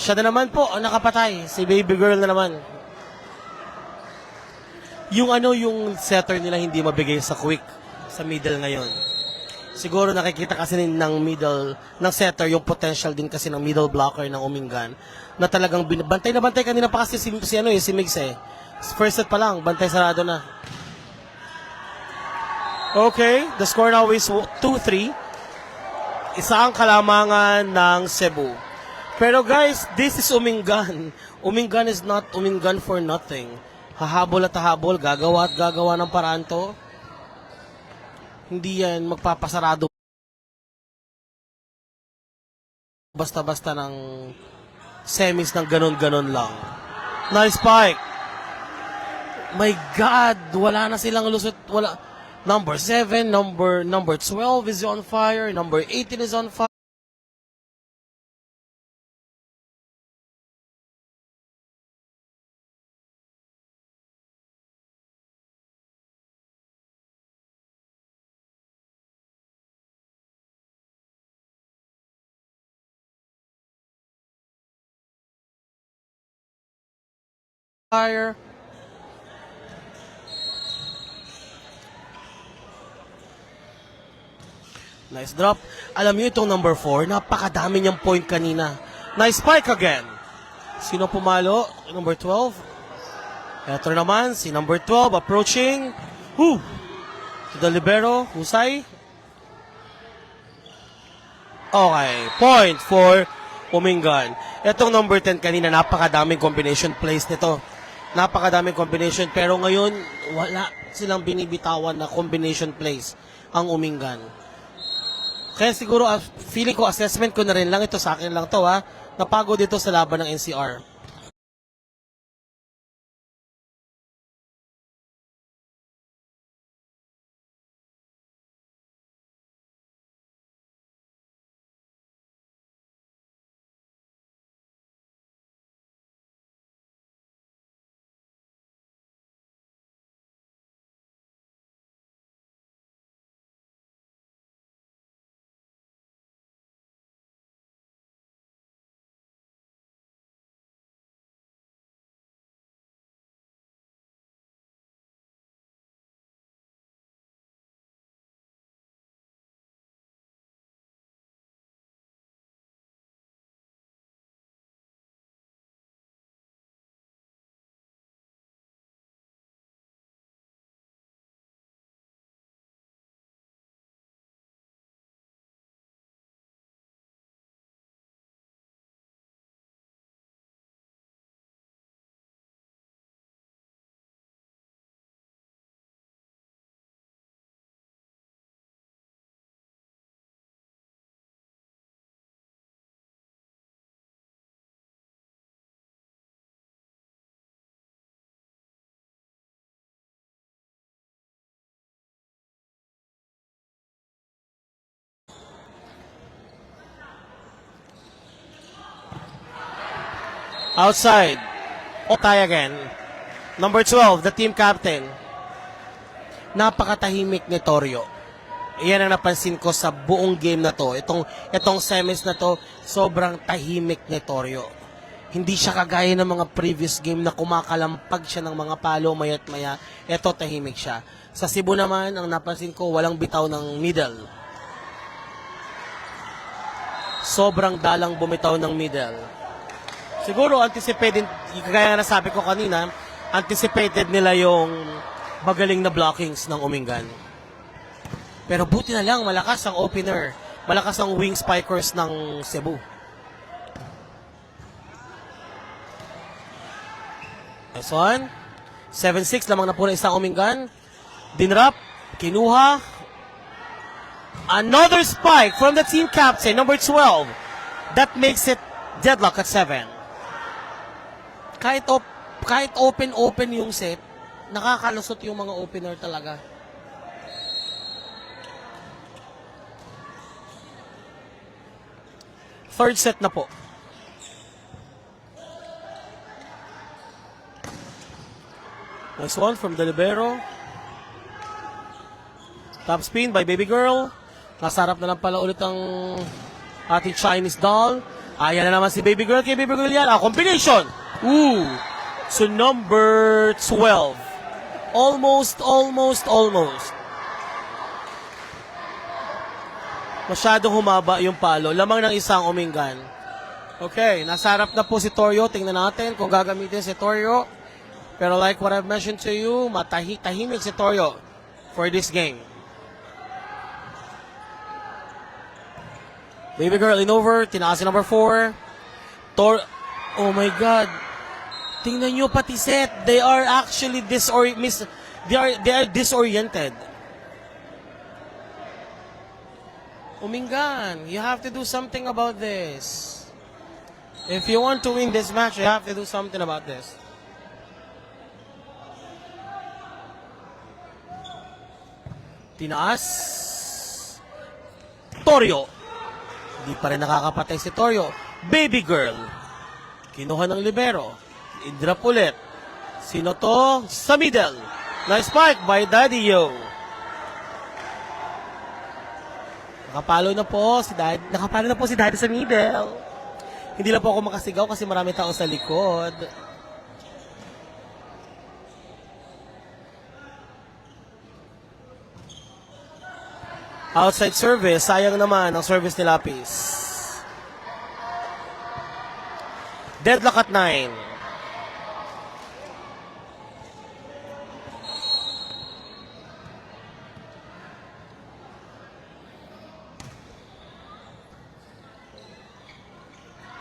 Siya na naman po ang nakapatay. Si baby girl na naman. Yung setter nila hindi mabigay sa quick sa middle ngayon. Siguro nakikita kasi ng middle, ng setter, yung potential din kasi ng middle blocker ng Umingan na talagang bantay na bantay kanina pa kasi si Migs eh. First set pa lang, bantay sarado na. Okay, the score now is 2-3. Isa ang kalamangan ng Cebu. Pero guys, this is Umingan. Umingan is not Umingan for nothing. Hahabol at hahabol, gagawa at gagawa ng paraan to. Hindi yan magpapasarado basta-basta ng semis ng ganon-ganon lang. Nice spike. My God, wala na silang lusot. Wala. Number 7, number 12 is on fire. Number 18 is on fire. Nice drop. Alam niyo itong number 4, napakadami niyang point kanina. Nice spike again. Sino pumalo? Number 12. Ito naman, si number 12 approaching. To the libero. Husay. Okay. Point for Umingan. Itong number 10 kanina, napakadaming combination plays nito. Napakadaming combination. Pero ngayon, wala silang binibitawan na combination plays ang Umingan. Kaya siguro, feeling ko, assessment ko na rin lang. Ito sa akin lang to ha. Napagod dito sa laban ng NCR. Outside. Tie again. Number 12, the team captain. Napakatahimik ni Torio. Iyan ang napansin ko sa buong game na to. Itong semis na to, sobrang tahimik ni Torio. Hindi siya kagaya ng mga previous game na kumakalampag siya ng mga palo maya't maya. Ito, tahimik siya. Sa Cebu naman, ang napansin ko, walang bitaw ng middle. Sobrang dalang bumitaw ng middle. Siguro anticipated, kaya nga nasabi ko kanina, anticipated nila yung magaling na blockings ng Umingan. Pero buti na lang, malakas ang opener. Malakas ang wing spikers ng Cebu. Nice one. 7-6 lamang na po na isang Umingan. Dinrap, kinuha. Another spike from the team captain, number 12. That makes it deadlock at 7. Kahit open yung set, nakakalusot yung mga opener talaga. Third set na po. Nice one from the libero. Top spin by baby girl. Nasarap na lang pala ulit ang ating Chinese doll. Ayan na naman si Baby Girl. Kay Baby Girl yan. Combination. Ooh. So number 12. Almost. Masyadong humaba yung palo. Lamang ng isang Umingan. Okay, nasa harap na po si Toryo. Tingnan natin kung gagamitin si Toryo. Pero like what I've mentioned to you, tahimik si Toryo for this game. Baby Girl in over. Tinaas si number 4. Oh my God. Tingnan nyo pati set. They are actually they are disoriented. Umingan, you have to do something about this. If you want to win this match, you have to do something about this. Tinaas. Toryo. Hindi pa rin nakakapatay si Toryo. Baby Girl. Kinuha ng libero. Indra ulit. Sino to? Sa middle. Nice spike by Daddy Yo. Nakapalo na po si Daddy sa middle. Hindi lang po ako makasigaw kasi marami tao sa likod. Outside service. Sayang naman ang service ni Lapis. Deadlock at 9.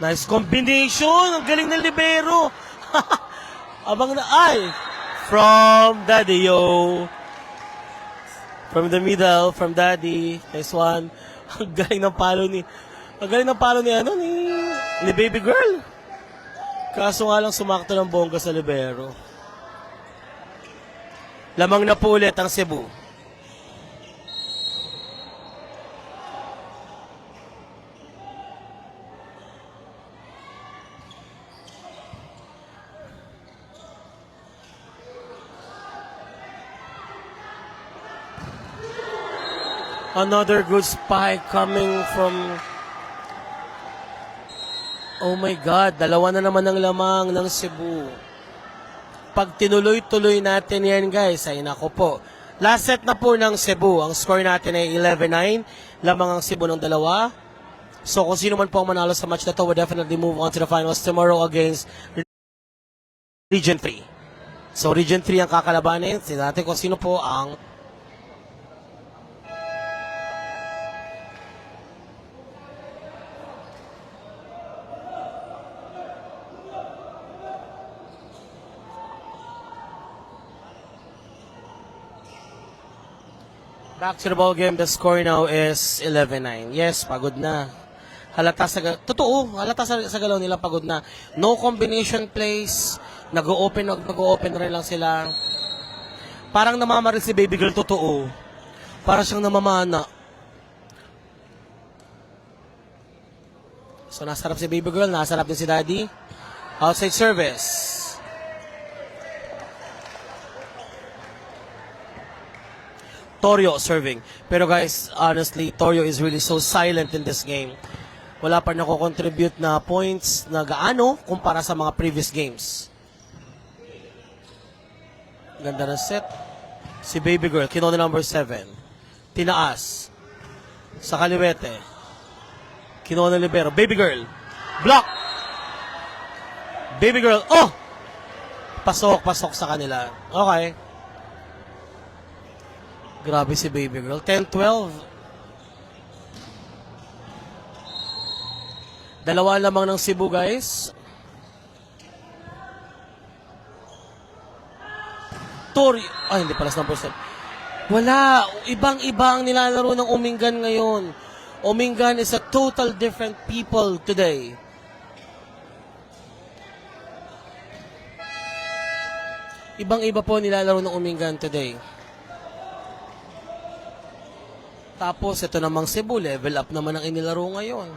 Nice combination. Ang galing ng libero. Abang na ay. From Daddy Yo. From the middle, from Daddy. Nice one. Ang galing ng palo ni ni Baby Girl. Kaso nga lang sumakto ng bongga sa libero. Lamang na po ulit ang Cebu. Another good spike coming from... Oh my God, dalawa na naman ang lamang ng Cebu. Pag tinuloy-tuloy natin yan guys, ay nako po. Last set na po ng Cebu. Ang score natin ay 11-9. Lamang ang Cebu ng dalawa. So kung sino man po ang manalo sa match na to, we'll definitely move on to the finals tomorrow against Region 3. So Region 3 ang kakalabanin. Tingnan natin kung sino po ang... Back to the ball game. The score now is 11-9. Yes, pagod na. Halata sa galaw nila, pagod na. No combination plays. Nag-open rin lang sila. Parang namamaril si Baby Girl, totoo. Para siyang namamana. So, nasarap si Baby Girl, nasarap din si Daddy. Outside service. Toryo serving. Pero guys, honestly, Toryo is really so silent in this game. Wala pa nako-contribute na points na gaano kumpara sa mga previous games. Ganda na set. Si Baby Girl, kinuha na number 7. Tinaas. Sa kaliwete. Kinuha na libero. Baby Girl. Block. Baby Girl. Oh! Pasok sa kanila. Okay. Grabe si Baby Girl. 10-12. Dalawa lamang ng Cebu, guys. Hindi pala sa number 7. Wala. Ibang-iba ang nilalaro ng Umingan ngayon. Umingan is a total different people today. Ibang-iba po nilalaro ng Umingan today. Tapos, ito namang Cebu, level up naman ang inilaro ngayon.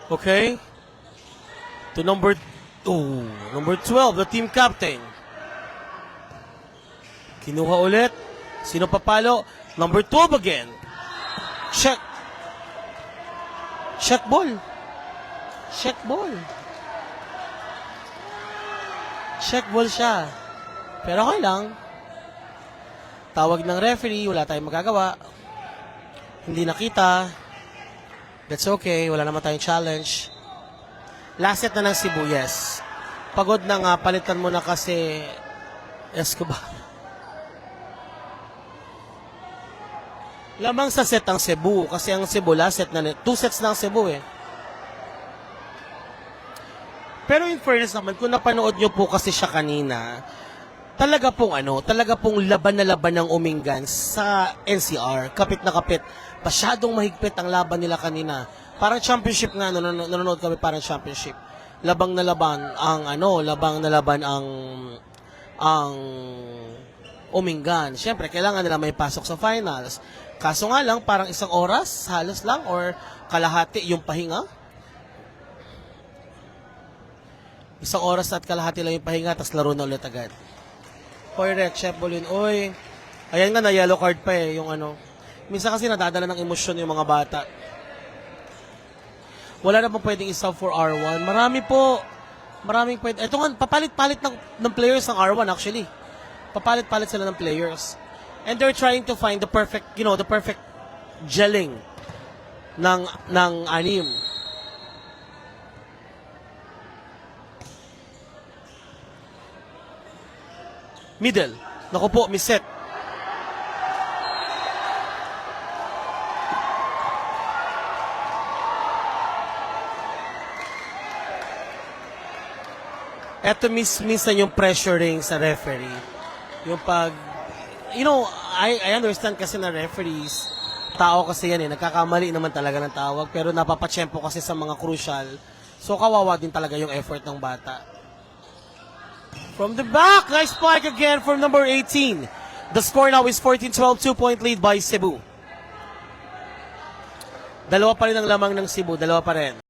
Okay? To number 12, the team captain. Kinuha ulit. Sino papalo? Number 12 again. Check. Check ball. Check ball. Check ball siya. Pero okay lang. Tawag ng referee, wala tayong magagawa. Hindi nakita. That's okay, wala naman tayong challenge. Last set na ng Cebu, yes. Pagod na nga, palitan mo na kasi Escobar. Lamang sa set ang Cebu, kasi ang Cebu last set na, 2 sets na ang Cebu eh. Pero in fairness naman, kung napanood nyo po kasi siya kanina, talaga pong laban na laban ng Umingan sa NCR. Kapit na kapit. Masyadong mahigpit ang laban nila kanina. Parang championship nga, nanonood kami parang championship. Labang na laban ang Umingan. Siyempre, kailangan nila may pasok sa finals. Kaso nga lang, parang isang oras, halos lang, or kalahati yung pahinga. Isang oras at kalahati lang yung pahinga, tapos laro na ulit agad. Hoy, Rex, Chef Bolin, oy. Ayan nga, na yellow card pa eh, yung ano. Minsan kasi nadadala ng emosyon yung mga bata. Wala na pong pwedeng isa for R1. Marami po. Maraming pwede. Ito nga, papalit-palit ng players ng R1 actually. Papalit-palit sila ng players. And they're trying to find the perfect, the perfect gelling ng anim. Middle. Naku po, miss set. Eto minsan yung pressuring sa referee. Yung pag, I understand kasi na referees, tao kasi yan eh, nagkakamali naman talaga ng tawag, pero napapatsyempo kasi sa mga crucial. So kawawa din talaga yung effort ng bata. From the back, nice spike again from number 18. The score now is 14-12, 2-point lead by Cebu. Dalawa pa rin ang lamang ng Cebu, dalawa pa rin.